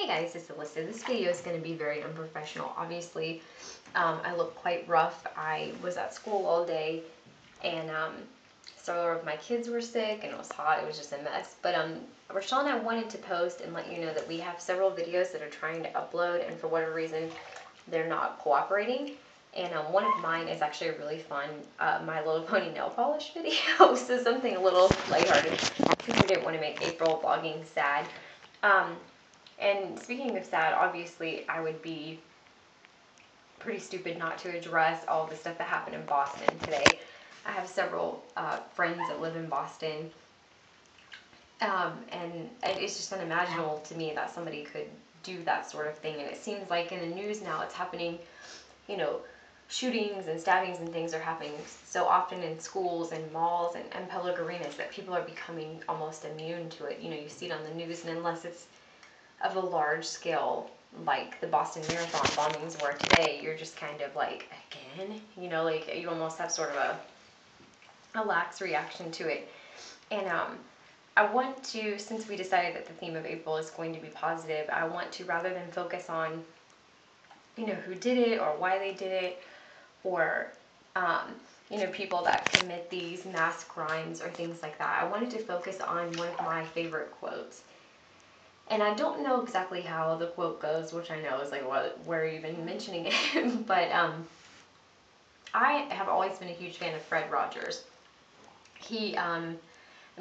Hey guys, it's Alyssa. This video is going to be very unprofessional. Obviously, I look quite rough. I was at school all day, and several of my kids were sick, and it was hot. It was just a mess. But Rochelle and I wanted to post and let you know that we have several videos that are trying to upload, and for whatever reason, they're not cooperating. And one of mine is actually a really fun My Little Pony nail polish video, so something a little lighthearted because we didn't want to make April vlogging sad. And speaking of sad, obviously I would be pretty stupid not to address all the stuff that happened in Boston today. I have several friends that live in Boston, and it's just unimaginable to me that somebody could do that sort of thing. And it seems like in the news now it's happening, you know, shootings and stabbings and things are happening so often in schools and malls and public arenas that people are becoming almost immune to it. You know, you see it on the news, and unless it's of a large scale, like the Boston Marathon bombings were today, you're just kind of like, again? You know, like you almost have sort of a lax reaction to it. And I want to, since we decided that the theme of April is going to be positive, I want to, rather than focus on, you know, who did it or why they did it, or you know, people that commit these mass crimes or things like that, I wanted to focus on one of my favorite quotes. And I don't know exactly how the quote goes, which I know is like, what, where are you even mentioning it? But I have always been a huge fan of Fred Rogers. He, I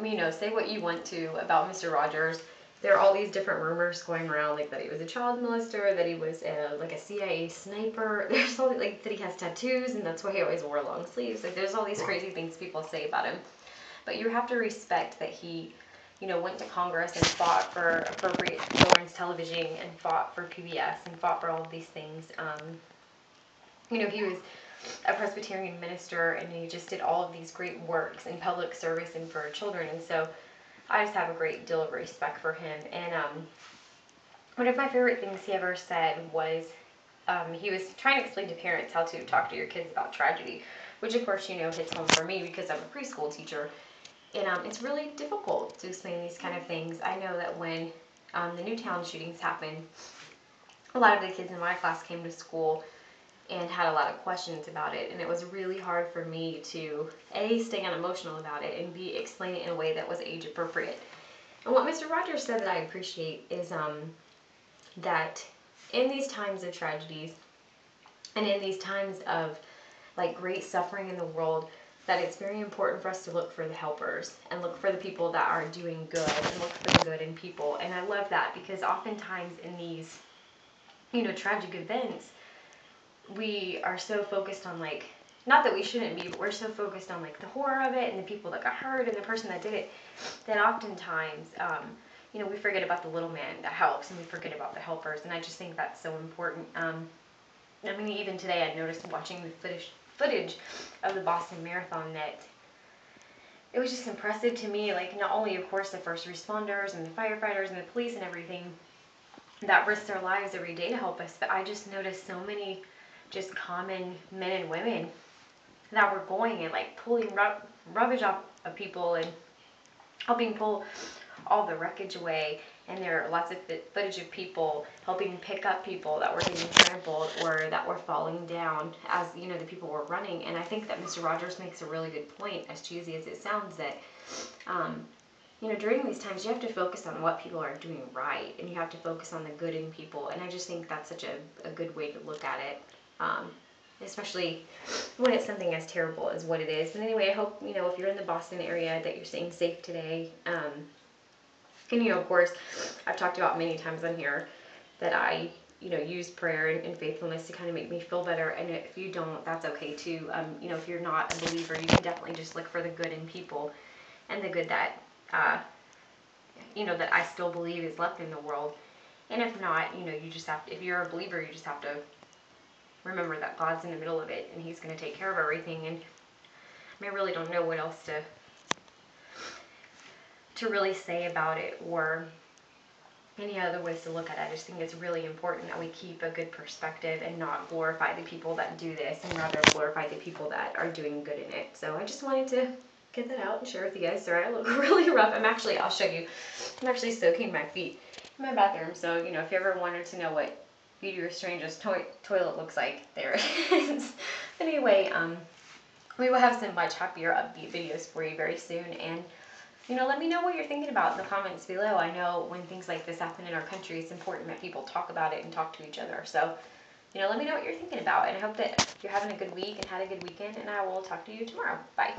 mean, you know, say what you want to about Mr. Rogers. There are all these different rumors going around, like that he was a child molester, that he was like a CIA sniper. There's all like that he has tattoos, and that's why he always wore long sleeves. Like there's all these crazy things people say about him. But you have to respect that he, you know, went to Congress and fought for appropriate children's television and fought for PBS and fought for all of these things. You know, he was a Presbyterian minister, and he just did all of these great works in public service and for children. And so I just have a great deal of respect for him. And one of my favorite things he ever said was he was trying to explain to parents how to talk to your kids about tragedy, which of course, you know, hits home for me because I'm a preschool teacher. And it's really difficult to explain these kind of things. I know that when the Newtown shootings happened, a lot of the kids in my class came to school and had a lot of questions about it. And it was really hard for me to, A, stay unemotional about it, and B, explain it in a way that was age appropriate. And what Mr. Rogers said that I appreciate is that in these times of tragedies and in these times of like great suffering in the world, that it's very important for us to look for the helpers and look for the people that are doing good and look for the good in people. And I love that because oftentimes in these, you know, tragic events, we are so focused on like, not that we shouldn't be, but we're so focused on like the horror of it and the people that got hurt and the person that did it, that oftentimes, you know, we forget about the little man that helps, and we forget about the helpers. And I just think that's so important. I mean, even today I noticed watching the footage of the Boston Marathon that it was just impressive to me, like not only of course the first responders and the firefighters and the police and everything that risk their lives every day to help us, but I just noticed so many just common men and women that were going and like pulling rubbish off of people and helping pull all the wreckage away. And there are lots of footage of people helping pick up people that were getting trampled or that were falling down as, you know, the people were running. And I think that Mr. Rogers makes a really good point, as cheesy as it sounds, that, you know, during these times you have to focus on what people are doing right, and you have to focus on the good in people. And I just think that's such a good way to look at it, especially when it's something as terrible as what it is. But anyway, I hope, you know, if you're in the Boston area, that you're staying safe today. And, you know, of course, I've talked about many times on here that I, you know, use prayer and faithfulness to kind of make me feel better. And if you don't, that's okay too. You know, if you're not a believer, you can definitely just look for the good in people and the good that, you know, that I still believe is left in the world. And if not, you know, you just have to, if you're a believer, you just have to remember that God's in the middle of it and He's going to take care of everything. And I mean, I really don't know what else to really say about it or any other ways to look at it. I just think it's really important that we keep a good perspective and not glorify the people that do this, and rather glorify the people that are doing good in it. So I just wanted to get that out and share with you guys. Sorry, I look really rough. I'll show you. I'm actually soaking my feet in my bathroom. So, you know, if you ever wanted to know what Beauty Restranger's toilet looks like, there it is. Anyway, we will have some much happier, upbeat videos for you very soon. And, you know, let me know what you're thinking about in the comments below. I know when things like this happen in our country, it's important that people talk about it and talk to each other. So, you know, let me know what you're thinking about. And I hope that you're having a good week and had a good weekend. And I will talk to you tomorrow. Bye.